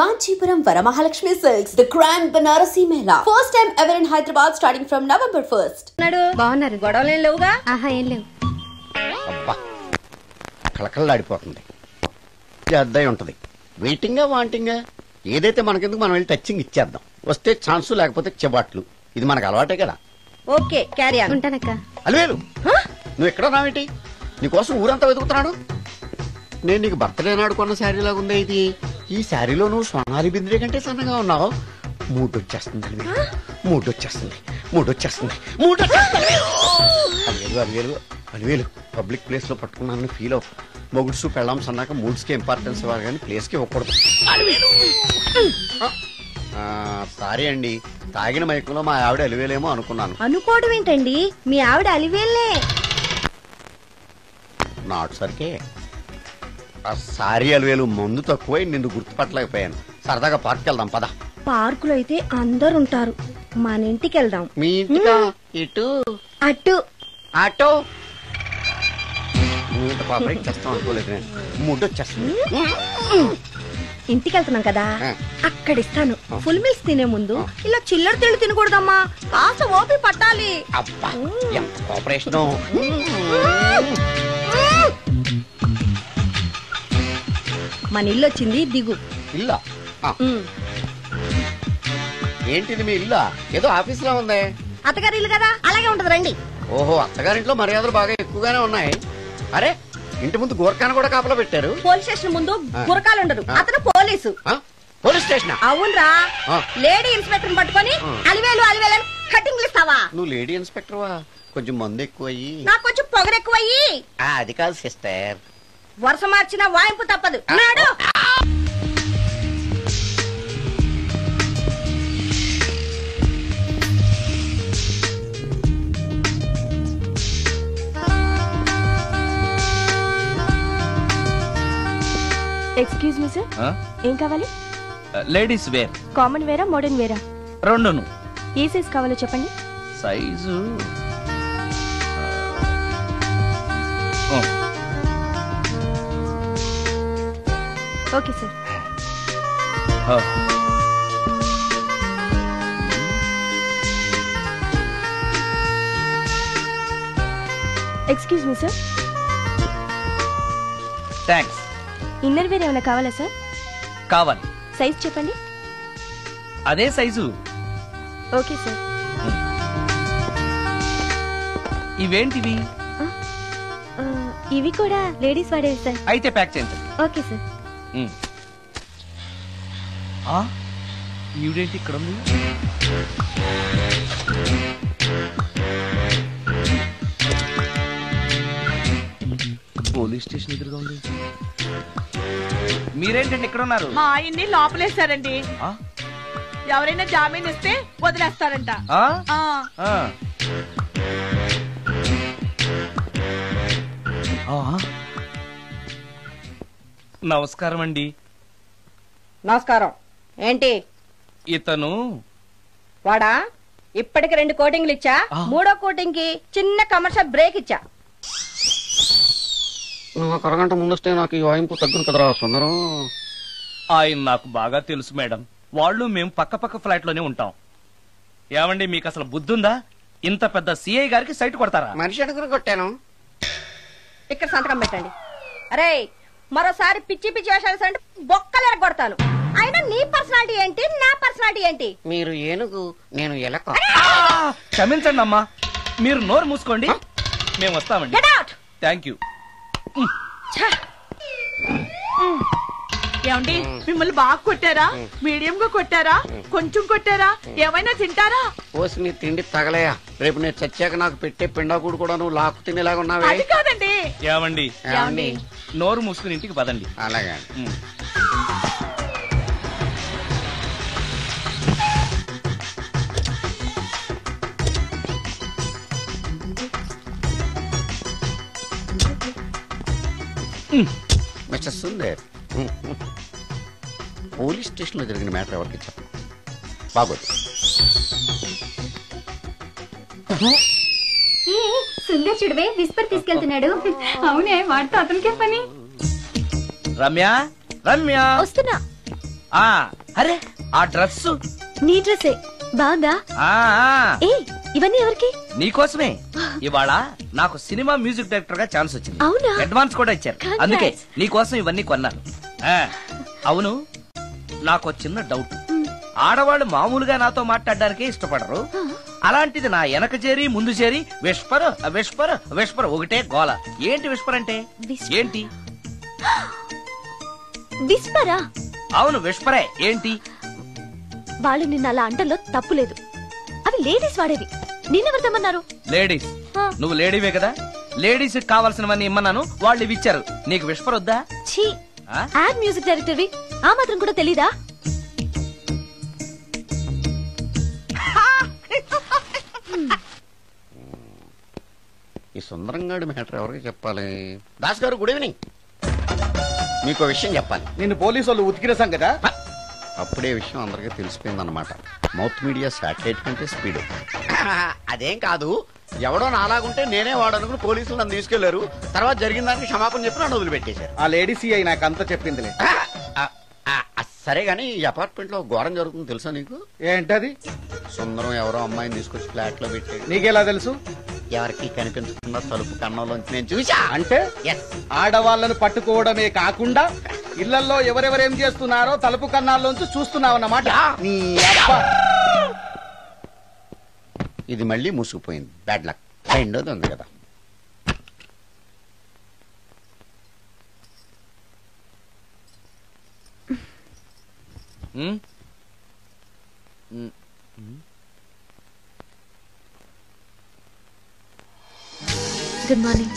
Kanchipuram Varamahalakshmi Silks, the Grand Banarasi Mela. First time ever in Hyderabad starting from November 1st. బాగున్నారు గొడవలేం లేవుగా? ఆహా ఏం లేవు. అబ్బా కలకల్లాడిపోతుంది. అద్దై ఉంటది. వెయిటింగా వాంటింగా ఏదైతే మనకెందుకు మనం వెళ్ళి టచింగ్ ఇచ్చేద్దాం. వస్తే ఛాన్స్ లేకపోతే చెబాట్లు. ఇది మనకు అలవాటే కదా. Okay carry on. ఉంటానక్క. అలివేలు నువ్వు ఎక్కడ రావేంటి? నీకోసం ఊరంతా వెతుకుతున్నాడు. నేను నీకు బర్త్డే నాడు కొన్న శారీ లాగా ఉంది ఇది. ఈ శారీలో నువ్వు సోనాలి బింద్రే కంటే సన్నగా ఉన్నావు. మూడొచ్చేస్తుంది అలివేలు పబ్లిక్ ప్లేస్ లో పట్టుకున్నాను ఫీల్ అవు. మొగుడ్సు పెళ్ళాం సన్నాక మూడ్స్ కి ఇంపార్టెన్స్ ఇవ్వాలి కానీ ప్లేస్ కి ఇవ్వకూడదు. సారీ అండి, తాగిన మైకంలో మా ఆవిడ అలివేలేమో అనుకున్నాను. అనుకోవడం ఏంటండి, మీ ఆవిడ అలివేలే. నాట్ సరికే సారీ అలివేలు, మందు తక్కువై నిన్ను గుర్తుపట్టలేకపోయాను. సరదాగా పార్క్ వెళ్దాం పద. పార్కులో అయితే అందరు ఉంటారు, మన ఇంటికి వెళ్దాం. మీ ఇంటికా? ఇటు అటు ఆటో చేస్తాం అనుకోలేదు. ముడ్డొచ్చేస్తుంది. ఇంటికి వెళ్తున్నాం కదా, అక్కడ ఇస్తాను. ఫుల్ మీల్స్ తినే ముందు ఇలా చిల్లర తెళ్ళు తినకూడదమ్మా, కాస్త ఓపి పట్టాలి. అబ్బా ఎంత కోఆపరేషన్. మన ఇల్లు వచ్చింది, దిగు. ఇల్లా? ఏంటిది మీ ఇల్లా? ఏదో ఆఫీస్ లో ఉంది. అత్తగారి ఇల్లు కదా, అలాగే ఉంటది రండి. ఓహో, అత్తగారింట్లో మర్యాదలు బాగా ఎక్కువగానే ఉన్నాయి. అరే ఇంటి ముందు గోర్ఖాన కూడా కాపలా పెట్టారు. పోలీస్ స్టేషన్ ముందు గురకాలు ఉండరు, అతను పోలీసు. Police station? అవునరా. లేడీ ఇన్స్పెక్టర్ పట్టుకొని అలివేలు అలివేలు కటింగ్లు ఇస్తావా? నువ్వు లేడీ ఇన్స్పెక్టర్ వా? కొంచెం మందు ఎక్కువయ్యి నాకు కొంచెం పొగరు ఎక్కువయ్యి. అది కాదు సిస్టర్, వరుస మార్చిన వాయింపు తప్పదు. నాడు ఎక్స్క్యూజ్ మీ సార్, ఏం కావాలి? Ladies wear. కామన్ వేరా మోడర్న్ వేరా? రెండును. ఏ సైజ్ కావాలో చెప్పండి. Size okay sir. Excuse me sir. Thanks. Inner wear ఏమైనా కావాలా సార్? కావాలి. సైజ్ చెప్పండి. అదే సైజు. Okay sir. ఇవేంటివి? ఇవి కూడా లేడీస్ వాడేవి సార్. అయితే ప్యాక్ చేయండి. Okay sir. ఈవిడేంటి ఇక్కడ ఉంది? పోలీస్ స్టేషన్ ఎదురుగా ఉంది. మీరేంటండి ఇక్కడ ఉన్నారు? మా ఆయన్ని లోపలేశారండి. ఎవరైనా జామీన్ ఇస్తే వదిలేస్తారంట. నమస్కారం అండి. నమస్కారం. ఏంటి ఇతను? వాడా? ఇప్పటికి 2 కోటింగ్లు ఇచ్చా, 3వ కోటింగ్ కి చిన్న కమర్షియల్ బ్రేక్ ఇచ్చా. నువ్వు ఒక అరగంట ముందొస్తే నాకు ఈ వాయింపు తగ్గును కదరా సుందరం. ఆయన నాకు బాగా తెలుసు మేడం. వాళ్ళు మేము పక్క ఫ్లాట్ లోనే ఉంటాం. ఏమండి మీకు అసలు బుద్ధుందా? ఇంత పెద్ద సిఐ గారికి సైట్ కొడతారా? మనిషి అడుగురు కొట్టాను. ఇక్కడ సంతకం పెట్టండి. అరే మరోసారి పిచ్చి పిచ్చి వేషాలు బొక్కలు కొడతాను. అయినా నీ పర్సనాలిటీ ఏంటి, నా పర్సనాలిటీ ఏంటి? మీరు ఏనుగు, నేను ఎలక. క్షమించండి అమ్మా, మీరు నోరు మూసుకోండి, మేము వస్తామండి. Thank you. ఏమండి మిమ్మల్ని బాగా కొట్టారా, మీడియం గా కొట్టారా, కొంచెం కొట్టారా, ఏమైనా తింటారా? పోసి నీ తిండి తగలయా. రేపు నేను చచ్చాక నాకు పెట్టే పిండాకుడు కూడా నువ్వు లాక్కు తినేలాగా ఉన్నావే. అది కాదండి. ఏమండి నోరు మూసుకుని ఇంటికి పదండి. అలాగే. మిస్టర్ సుందర్, పోలీస్ స్టేషన్ లో జరిగిన మ్యాటర్ ఎవరికి చెప్పండి. బాగోదు. సుందర్ చూడవే విస్పర్ తీసుకెళ్తున్నాడు. అవునే, వాడితో అతనికే పని. రమ్య రమ్య వస్తున్నా. అరే ఆ డ్రెస్ నీ డ్రెస్సే బాగుందా? ఏ ఇవన్నీ ఎవరికి? నీకోసమే. ఇవాళ నాకు సినిమా మ్యూజిక్ డైరెక్టర్ గా ఛాన్స్ వచ్చింది. అవునా? అడ్వాన్స్ కూడా ఇచ్చారు. అందుకే నీకోసం ఇవన్నీ కొన్నాను. అవును, నాకు చిన్న డౌట్. ఆడవాళ్ళు మామూలుగా నాతో మాట్లాడడానికి ఇష్టపడరు. అలాంటిది నా వెనక చేరి ముందు చేరి విస్పర్ విస్పర్ విస్పర్ ఒకటే గోల. ఏంటి విస్పర్ అంటే? ఏంటి విస్పరా? అవును విస్పరే. ఏంటి? వాళ్ళు నిన్న అలా అంటలో తప్పు లేదు. అవి లేడీస్ వాడేవి. నిన్నెవరు తెమ్మన్నారు? లేడీస్. నువ్వు లేడీవే కదా. లేడీస్ కావాల్సినవన్నీ ఇమ్మన్నాను, వాళ్ళు ఇవి ఇచ్చారు. నీకు విస్పర్ వద్దా? ఛీ, యాడ్ మ్యూజిక్ డైరెక్టర్వి ఆ మాత్రం కూడా తెలీదా? ఈ సుందరంగాడి మ్యాటర్ ఎవరికి చెప్పాలి? దాస్ గారు గుడ్ ఈవినింగ్. మీకు విషయం చెప్పాలి. నిన్ను పోలీసు వాళ్ళు ఉతికిరేసాం కదా. అప్పుడే విషయం అందరికీ తెలిసిపోయిందన్నమాట. మౌత్ మీడియా శాటిలైట్ కంటే స్పీడ్. అదేం కాదు, ఎవడో నాలాగుంటే నేనే వాడనుకుని పోలీసులు నన్ను తీసుకెళ్లారు. తర్వాత జరిగిన దానికి క్షమాపణ చెప్పి నన్ను వదిలిపెట్టేశారు. ఆ లేడీ సిఐ నాకు అంతా చెప్పిందిలే. సరే గానీ ఈ అపార్ట్మెంట్ లో ఘోరం జరుగుతుంది తెలుసా నీకు? ఏంటది? సుందరం ఎవరో అమ్మాయిని తీసుకొచ్చి ఫ్లాట్ లో పెట్టాడు. నీకెలా తెలుసు? ఎవరికి కనిపించకుండా తలుపు కన్నంలోంచి నేను చూసా. అంటే ఆడవాళ్లను పట్టుకోవడమే కాకుండా ఇళ్లలో ఎవరెవరేం చేస్తున్నారో తలుపు కన్నాల్లోంచి చూస్తున్నావన్నమాట. ఇది మళ్ళీ మూసుకుపోయింది. Bad luck. రెండోది ఉంది కదా. Good morning.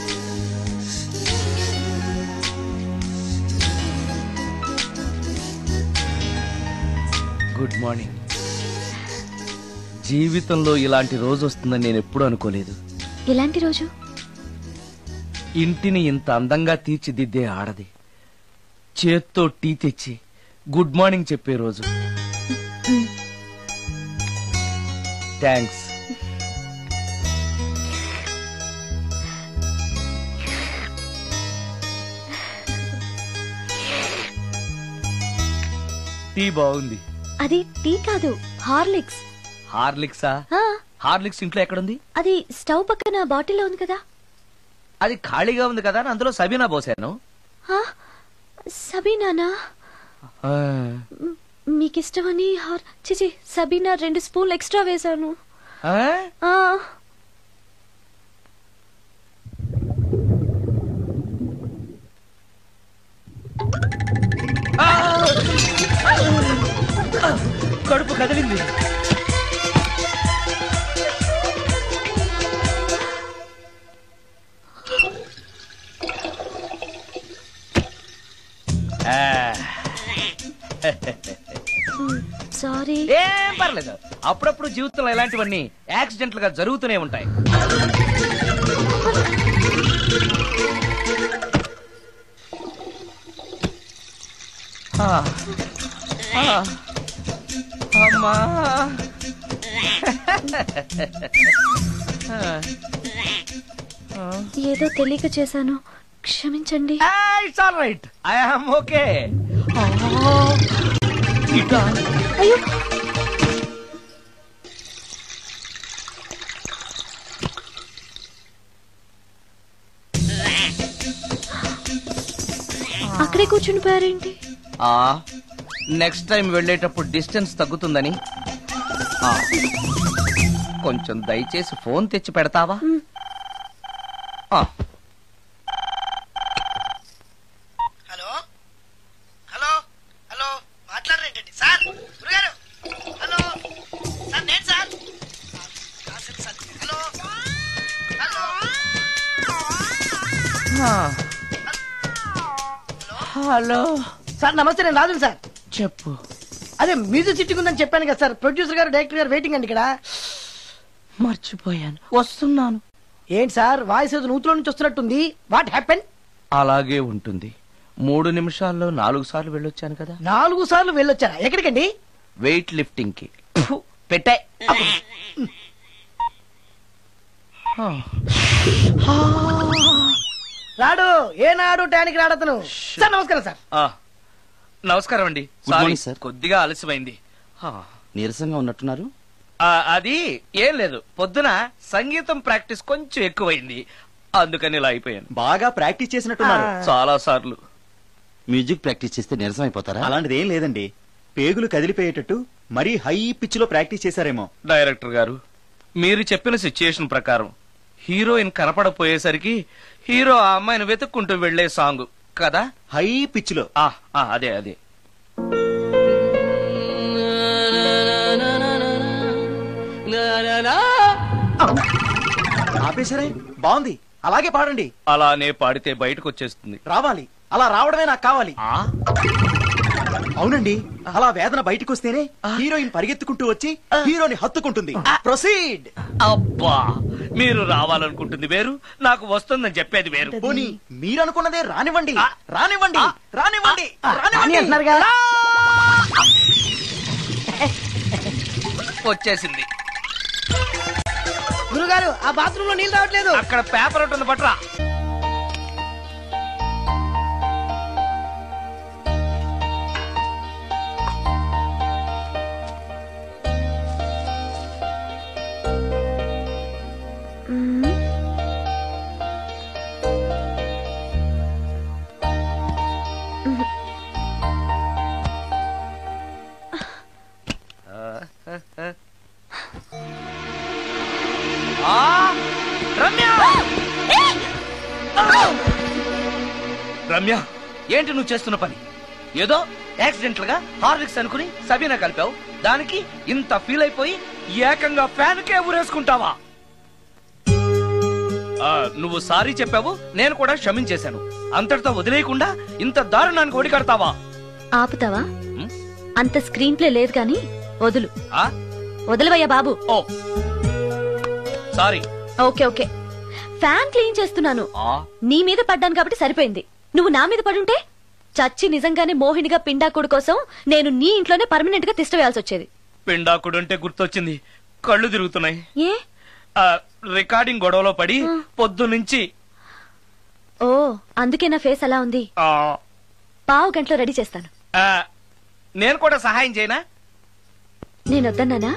Good morning. జీవితంలో ఇలాంటి రోజు వస్తుందని నేను ఎప్పుడూ అనుకోలేదు. ఎలాంటి రోజు? ఇంటిని ఇంత అందంగా తీర్చిదిద్దే ఆడది చేత్తో టీ తెచ్చి గుడ్ మార్నింగ్ చెప్పే రోజు. థ్యాంక్స్. టీ బాగుంది. అది టీ కాదు, హార్లిక్స్. హార్లిక్సా? హార్లిక్స్ ఇంట్లో ఎక్కడుంది? అది స్టవ్ పక్కన బాటిల్లో ఉంది కదా. అది ఖాళీగా ఉంది కదా, అందులో సబీనా పోసాను. సబీనానా? మీకిష్టమని చిచి సబీనా 2 స్పూన్లు ఎక్స్ట్రా వేశాను. కడుపు కదిలింది. సారీ. ఏం పర్లేదు. అప్పుడప్పుడు జీవితంలో ఇలాంటివన్నీ యాక్సిడెంట్ గా జరుగుతూనే ఉంటాయి. అమ్మా ఏదో తెలియక చేశాను, క్షమించండి. It's all right. I am okay. అయ్యో, అక్కడే కూర్చుని పోయారేంటి? నెక్స్ట్ టైం వెళ్ళేటప్పుడు డిస్టెన్స్ తగ్గుతుందని. కొంచెం దయచేసి ఫోన్ తెచ్చి పెడతావా? హలో హలో హలో, మాట్లాడరేంటండి సార్? గురుగారు హలో సార్, నేను sir. Hello hello hello sir, నమస్తే. నేను రాజు సార్. చెప్పు. అదే మ్యూజిక్ సిట్టింగ్ ఉందని చెప్పాను కదా సార్. ప్రొడ్యూసర్ గారు, డైరెక్టర్ గారు వెయిటింగ్ అండి ఇక్కడ. మర్చిపోయాను, వస్తున్నాను. ఏంటి సార్, వాయిస్ ఏదో నూతులో నుంచి వస్తున్నట్టుంది. What happen? అలాగే ఉంటుంది. 3 నిమిషాల్లో 4 సార్లు వెళ్ళొచ్చాను కదా. 4 సార్లు వెళ్ళొచ్చారా? ఎక్కడికండి? వెయిట్ లిఫ్టింగ్ కి. పెట్టే. రాడు ఏనాడు టానికి రాడతను. సార్ నమస్కారం సార్. నమస్కారం అండి. Good morning sir. కొద్దిగా ఆలస్యమైంది. నీరసంగా ఉన్నట్టున్నారు. అది ఏం లేదు, పొద్దున సంగీతం ప్రాక్టీస్ కొంచెం ఎక్కువైంది, అందుకని ఇలా అయిపోయాను. బాగా ప్రాక్టీస్ చేసినట్టున్నారు. చాలా సార్లు. మ్యూజిక్ ప్రాక్టీస్ చేస్తే నీరసం అయిపోతారా? అలాంటిది ఏం లేదండి, పేగులు కదిలిపోయేటట్టు మరీ హై పిచ్ లో ప్రాక్టీస్ చేశారేమో. డైరెక్టర్ గారు, మీరు చెప్పిన సిచ్యుయేషన్ ప్రకారం హీరోయిన్ కనపడపోయేసరికి హీరో ఆ అమ్మాయిని వెతుక్కుంటూ వెళ్లే సాంగ్ కదా, హై పిచ్ లో. అదే అదే. ఆపేసరే, బాగుంది, అలాగే పాడండి. అలానే పాడితే బయటకు వచ్చేస్తుంది. రావాలి, అలా రావడమే నాకు కావాలి. అవునండి, అలా వేదన బయటకు వస్తేనే హీరోయిన్ పరిగెత్తుకుంటూ వచ్చి హీరోని హత్తుకుంటుంది. ప్రొసీడ్. అబ్బా, మీరు రావాలనుకుంటుంది వేరు, నాకు వస్తుందని చెప్పేది వేరు. పోనీ మీరు అనుకున్నదే రానివ్వండి, రానివ్వండి, రానివ్వండి, రానివ్వండి. వచ్చేసింది. గురుగారు, ఆ బాత్రూమ్ లో నీళ్ళు రావట్లేదు. అక్కడ పేపర్ ఉంటుంది, పట్రా. రమ్య, ఏంటి నువ్వు చేస్తున్న పని? ఏదో యాక్సిడెంటల్ గా హార్లిక్స్ అనుకుని సబీనా కలిపావు, దానికి ఇంత ఫీల్ అయిపోయి ఏకంగా ఫ్యాన్ కే ఊరేసుకుంటావా? నువ్వు సారీ చెప్పావు, నేను కూడా క్షమించేశాను. అంతటితో వదిలేయకుండా ఇంత దారుణానికి ఒడికడతావా? ఆపుతావా? అంత స్క్రీన్ ప్లే లేదు గాని వదులు. వదలవయ్యా బాబు. Oh sorry. Okay okay, fan clean చేస్తున్నాను. నీ మీద పడ్డాను కాబట్టి సరిపోయింది. నువ్వు నా మీద పడుంటే చచ్చి నిజంగానే మోహినిగా పిండాకుడు కోసం నేను నీ ఇంట్లోనే పర్మనెంట్ గా తిష్ట వేయాల్సి వచ్చేది. పిండాకుడు అంటే గుర్తొచ్చింది, కళ్ళు తిరుగుతున్నాయి. ఏ? రికార్డింగ్ గొడవలో పడి పొద్దు నుంచి. ఓ, అందుకే నా ఫేస్ అలా ఉంది. పావు గంటలో రెడీ చేస్తాను. నేను కూడా సహాయం చేయనా? నేను వద్దన్నానా?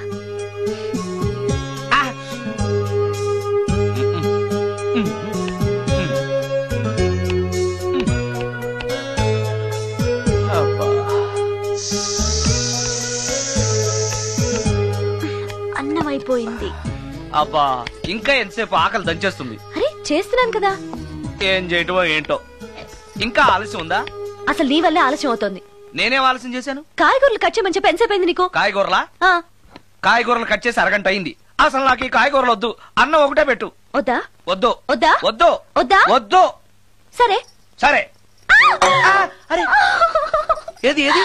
అన్నం అయిపోయింది. అబ్బా, ఇంకా ఎంతసేపు? ఆకలి దంచేస్తుంది. అరే, చేస్తున్నాను కదా. ఏం చేయటమో ఏంటో, ఇంకా ఆలస్యం ఉందా? అసలు నీ వల్లే ఆలస్యం అవుతోంది. నేనేం ఆలస్యం చేశాను? కాయగూరలు కట్ చేయమని చెప్పి ఎంతసేపు అయింది నీకు? కాయగూరలా? కాయగూరలు కట్ చేసి అరగంట అయింది. అసలు నాకు ఈ కాయగూరలు వద్దు, అన్నం ఒకటే పెట్టు. వద్దా? వద్దు. వద్దా? వద్దు. వద్దా? వద్దు. సరే సరే. అరే, ఏది ఏది?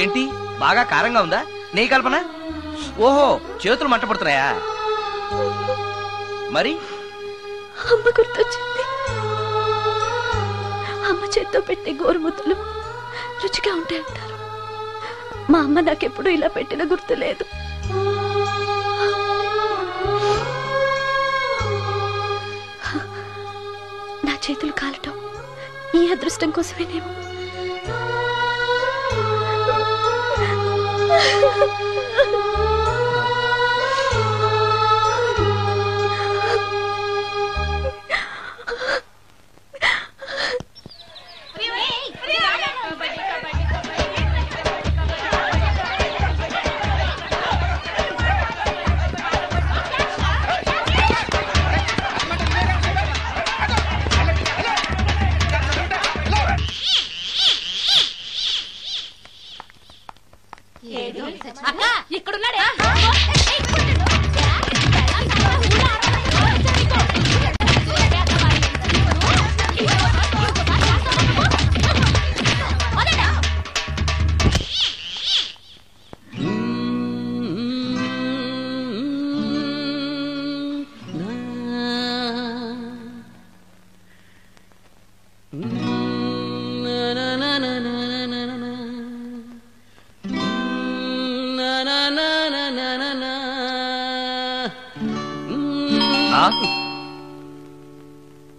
ఏంటి, బాగా కారంగా ఉందా? నీ కల్పన? ఓహో, చేతులు మంట పడుతున్నాయా? మరి అమ్మ గుర్తొచ్చింది. అమ్మ చేత్తో పెట్టే గోరుముద్దలు రుచిగా ఉంటాయంటారు. మా అమ్మ నాకెప్పుడు ఇలా పెట్టిన గుర్తు లేదు. నా చేతులు కాలటం ఈ అదృష్టం కోసమేనేమో. అక్క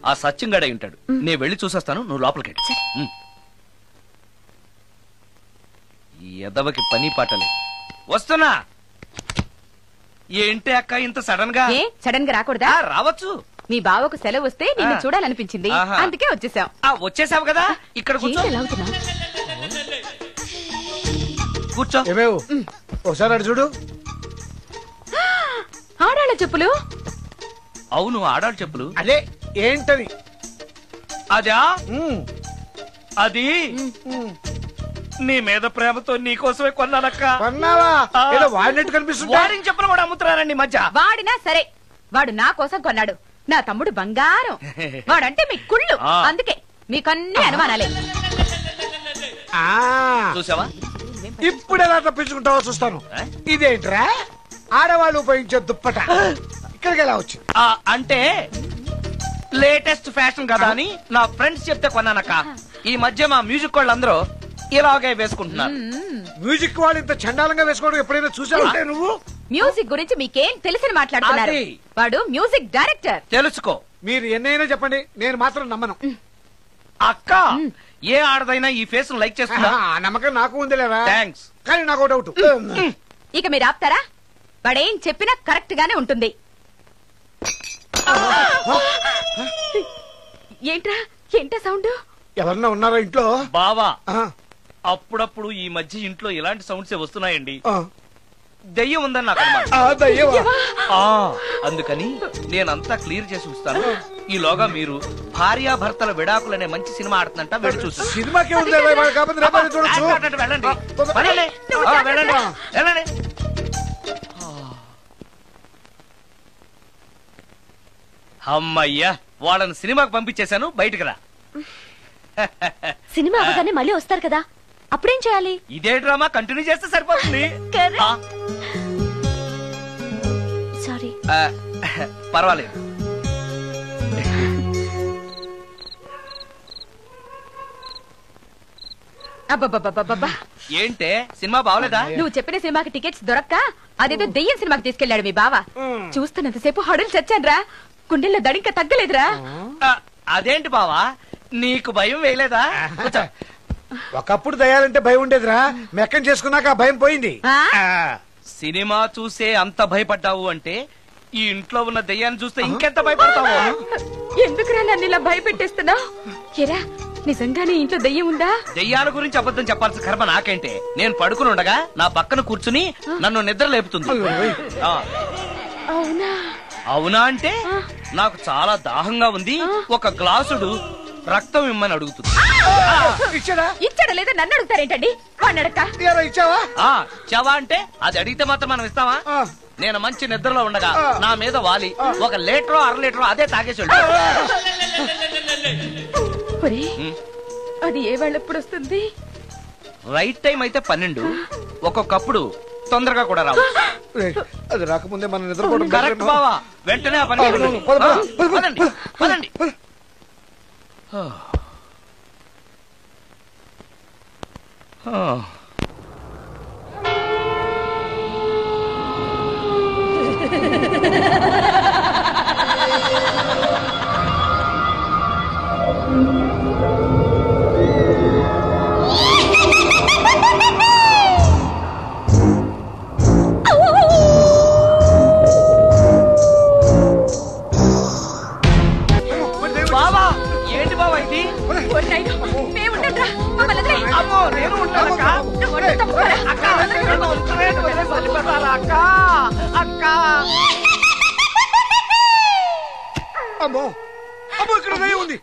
ఆ సత్యం గడై ఉంటాడు. నేను వెళ్ళి చూసొస్తాను, నువ్వు లోపలికి ఈ ఎదవకి పని పాటలే. వస్తున్నా. ఏంటి అక్క ఇంత సడన్ గా? సడన్ గా రాకూడదా? రావచ్చు. మీ బావకు సెలవు వస్తే నిన్ను చూడాలనిపించింది, అందుకే వచ్చేసాం. వచ్చేసావు కదా, ఇక్కడ కూర్చో. కూర్చో. ఒకసారి అటు చూడు. ఆడాళ్ళ చెప్పులు. అవును, ఆడాళ్ళ చెప్పులు. అదే ఏంటది? అదా అది నీ మీద ప్రేమతో నీకోసమే కొన్నానక్క. కొన్నావా? వాడినట్టు కనిపిస్తుంది. వాడిని చెప్పులు కూడా అమ్ముతున్నారండి ఈ మధ్య. వాడినా సరే, వాడు నా కోసం కొన్నాడు. నా తమ్ముడు బంగారం. వాడంటే మీ కుళ్ళు, అందుకే మీకన్నీ అనుమానాలే. చూసావా? ఇప్పుడు ఎలా తప్పించుకుంటావో చూస్తాను. ఇదేంట్రా ఆడవాళ్ళు ఉపయోగించే దుప్పట ఇక్కడికి ఎలా వచ్చింది? అంటే లేటెస్ట్ ఫ్యాషన్ కదా అని నా ఫ్రెండ్స్ చెప్తే కొన్నానక్క. ఈ మధ్య మా మ్యూజిక్ వాళ్ళందరూ ఇలాగే వేసుకుంటున్నారు. మ్యూజిక్ వాళ్ళు ఇంత చండాలంగా వేసుకోవడం ఎప్పుడైనా చూసావంటే నువ్వు? మ్యూజిక్ గురించి మీకేం తెలిసిన మాట్లాడుతున్నారు? వాడు మ్యూజిక్ డైరెక్టర్. తెలుసుకో. మీరు ఎన్నైనా చెప్పండి, నేను మాత్రం నమ్మను. అక్క, ఏ ఆడదైనా ఈ ఫేస్ లైక్ చేస్తున్నా? నమ్మకం నాకు ఉందిలేవా. థ్యాంక్స్. కానీ నాకు డౌట్. ఇక మీరు ఆపుతారా? వాడేం చెప్పినా కరెక్ట్ గానే ఉంటుంది. ఏంటా సౌండ్? ఎవరన్నా ఉన్నారా ఇంట్లో? బావా, అప్పుడప్పుడు ఈ మధ్య ఇంట్లో ఇలాంటి సౌండ్స్ వస్తున్నాయండి. దెయ్యం ఉందని నాకు అందుకని నేనంతా క్లియర్ చేసి ఉంచుతాను. ఈలోగా మీరు భార్యాభర్తల విడాకులనే మంచి సినిమా ఆడుతుందంట, వెళ్ళి చూసి. సినిమాకి వెళ్ళండి. అమ్మయ్యా, వాళ్ళని సినిమాకి పంపించేశాను, బయటకు రా. సినిమా అవగానే మళ్ళీ వస్తారు కదా, అప్పుడేం చేయాలి? ఇదే డ్రామా కంటిన్యూ చేస్తే సరిపోతుంది. సారీ. పర్వాలేదు. అబ్బబ్బబ్బబ్బబ్బా, ఏంటే సినిమా బాగలేదా? నువ్వు చెప్పిన సినిమాకి టికెట్స్ దొరక్క అదేదో దెయ్యం సినిమాకి తీసుకెళ్లాడు మీ బావ. చూస్తున్నంతసేపు హడలు చచ్చాన్రా, గుండెల్లో దడింక తగ్గలేదురా. అదేంటి బావా, నీకు భయం వేయలేదా? ఒకప్పుడు దయాలంటే భయం ఉండేదిరా, మెక్కం చేసుకున్నాక భయం పోయింది. సినిమా చూసే అంత భయపడ్డావు అంటే ఈ ఇంట్లో ఉన్న దెయ్యాన్ని చూస్తే ఇంకెంత భయపడతావు? ఎందుకురా నన్ను ఇలా భయపెట్టేస్తున్నావు? ఎరా, నిజంగానే ఇంట్లో దెయ్యం ఉందా? దెయ్యాల గురించి అబద్ధం చెప్పాల్సిన కర్మ నాకేంటే? నేను పడుకుని ఉండగా నా పక్కన కూర్చుని నన్ను నిద్ర లేపుతుంది. అవునా? అవునా అంటే నాకు చాలా దాహంగా ఉంది, ఒక గ్లాసుడు రక్తం ఇమ్మని అడుగుతుంది. ఇచ్చాడా లేదా నన్ను అడుగుతారేంటండి? వాడిని అడక్క. ఇచ్చావా అంటే అది అడిగితే మాత్రం మనం ఇస్తావా? నేను మంచి నిద్రలో ఉండగా నా మీద వాలి 1 లీటరో 1/2 లీటరో అదే తాగేసి అది ఏ వేళప్పుడు వస్తుంది? రైట్ టైం అయితే 12, ఒక్కొక్కప్పుడు తొందరగా కూడా రావచ్చు. అది రాకముందే మనం నిద్రపోవడం కరెక్ట్ బావా. వెంటనే ఆ పని పదండి. బావా, ఏంటి బావా ఇది? అమ్మో, నేను ఉంటాను అమ్మో అమ్మో, ఇక్కడ దయ్యం ఉంది.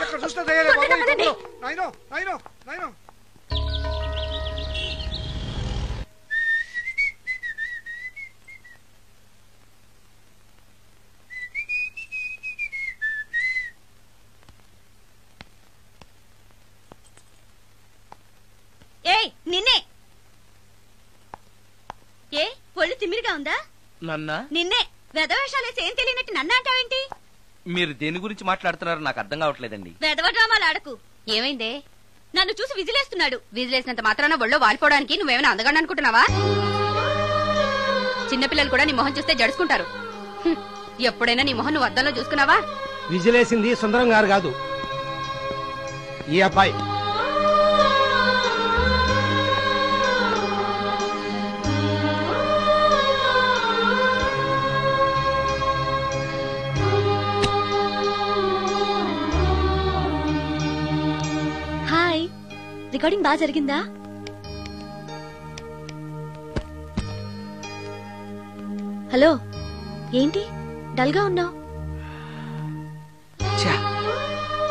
ఎక్కడ చూస్తే దయ్యాలే. నాయనో ఏయ్, నిన్నే. ఏ ఒళ్ళు తిమ్మిరిగా ఉందా? నన్నా? నిన్నే. వెధవేషాలేసి ఏం తెలియనట్టు నన్ను అంటావేంటి? మీరు దేని గురించి మాట్లాడుతున్నారు నాకు అర్థం కావట్లేదండి. వెధవ డ్రామాలు ఆడకు. ఏమైందే? నన్ను చూసి విజిలేస్తున్నాడు. విజిలేసినంత మాత్రాన ఒళ్ళో వాలిపోవడానికి నువ్వేమైనా అందగాడు అనుకుంటున్నావా? చిన్నపిల్లలు కూడా నీ మొహం చూస్తే జడుచుకుంటారు. ఎప్పుడైనా నీ మొహన్ నువ్వు అద్దంలో చూసుకున్నావా? విజిలేసింది సుందరం గారు కాదు, ఈ అబ్బాయి. హాయ్, రికార్డింగ్ బాగా జరిగిందా? హలో, ఏంటి డల్ గా ఉన్నావు?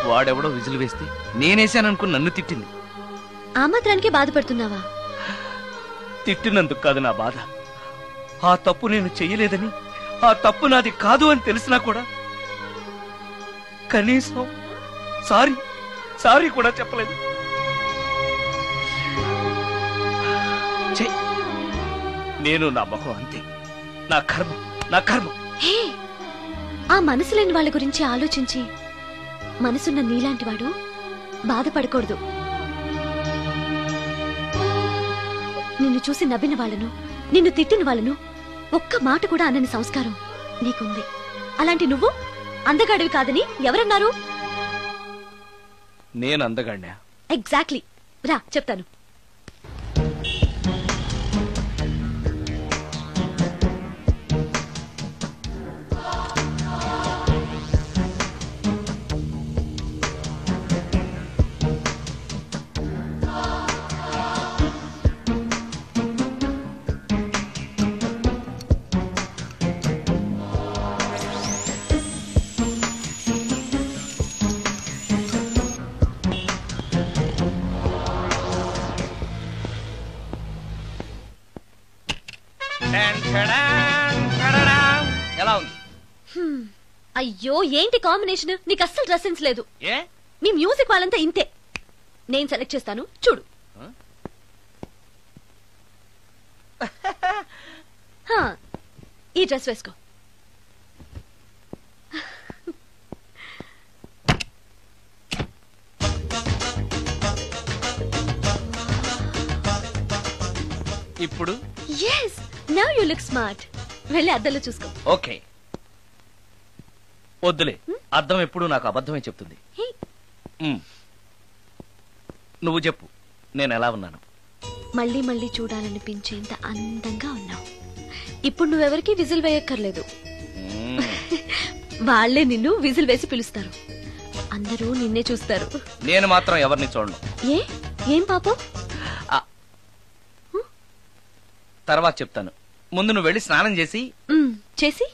వాడెవడో విజిల్ వేస్తే నేనేసాననుకుని నన్ను తిట్టింది. ఆ మాత్రానికే బాధపడుతున్నావా? తిట్టినందుకు కాదు నా బాధ, ఆ తప్పు నేను చెయ్యలేదని, ఆ తప్పు నాది కాదు అని తెలిసినా కూడా కనీసం సారీ సారీ కూడా చెప్పలేదు. నేను నా మొహం అంతే, నా కర్మ నా కర్మ. హే, ఆ మనసు లేని వాళ్ళ గురించి ఆలోచించి మనసున్న నీలాంటి వాడు బాధపడకూడదు. నిన్ను చూసి నవ్విన వాళ్ళను, నిన్ను తిట్టిన వాళ్ళను ఒక్క మాట కూడా అనని సంస్కారం నీకుంది. అలాంటి నువ్వు అందగాడివి కాదని ఎవరన్నారు? నేను అందగాడినా? ఎగ్జాక్ట్లీ. రా చెప్తాను. ఎలా ఉంది? అయ్యో, ఏంటి కాంబినేషన్? నీకు అస్సలు డ్రెస్ సెన్స్ లేదు. ఏ, మీ మ్యూజిక్ వాళ్ళంతా ఇంతే. నేను సెలెక్ట్ చేస్తాను, చూడు. ఈ డ్రెస్ వేసుకో. ఇప్పుడు yes, now you look smart. వెళ్ళి అద్దంలో చూసుకో. ఓకే. వద్దులే, అద్దం ఎప్పుడు నాకు అబద్ధమే చెప్తుంది. నువ్వు చెప్పు, నేను ఎలా ఉన్నాను? మళ్ళీ మళ్ళీ చూడాలనిపించేంత అందంగా ఉన్నావు. ఇప్పుడు నువ్వెవరికి విజిల్ వేయక్కర్లేదు. వాళ్లే నిన్ను విజిల్ వేసి పిలుస్తారు. అందరూ నిన్నే చూస్తారు. నేను మాత్రం ఎవరిని చూడను. ఏం పాపం? తర్వాత చెప్తాను. ముందు నువ్వు వెళ్ళి స్నానం చేసి చేసి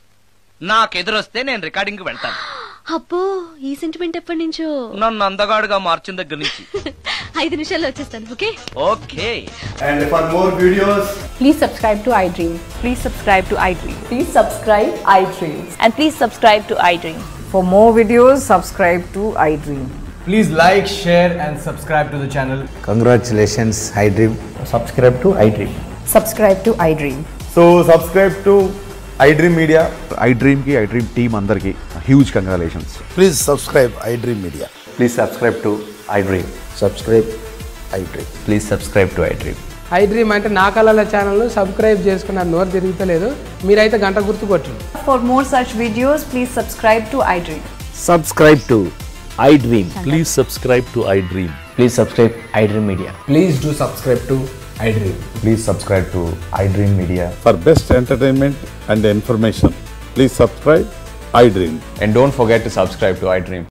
నాకెదురొస్తే నేను రికార్డింగ్ కి వెళ్తాను. అబ్బో, ఈ సెంటిమెంట్ ఎప్పటి నుంచో? నన్ను అందగాడుగా మార్చిన దగ్గర నుంచి. 5 నిమిషాల్లో వచ్చేస్తాను. Okay okay. And for more videos, please subscribe to iDream. Please subscribe to iDream. Please subscribe iDream. And please subscribe to iDream. For more videos, subscribe to iDream. please like, share and subscribe to the channel. Congratulations, iDream. Subscribe to iDream. Subscribe to iDream. So subscribe to iDream Media. iDream ki iDream team andarki huge congratulations. Please subscribe iDream Media. Please subscribe to iDream. Subscribe iDream. Please subscribe to iDream. iDream అంటే నా కళల channel subscribe చేసుకున్న నోరు తిరుగుతలేదు. మీరైతే గంట గుర్తు కొట్టండి. For more such videos, please subscribe to iDream. Subscribe to iDream. Please subscribe to iDream. Please subscribe iDream Media. Please do subscribe to iDream. Please subscribe to iDream Media. For best entertainment and information, please subscribe iDream. And don't forget to subscribe to iDream.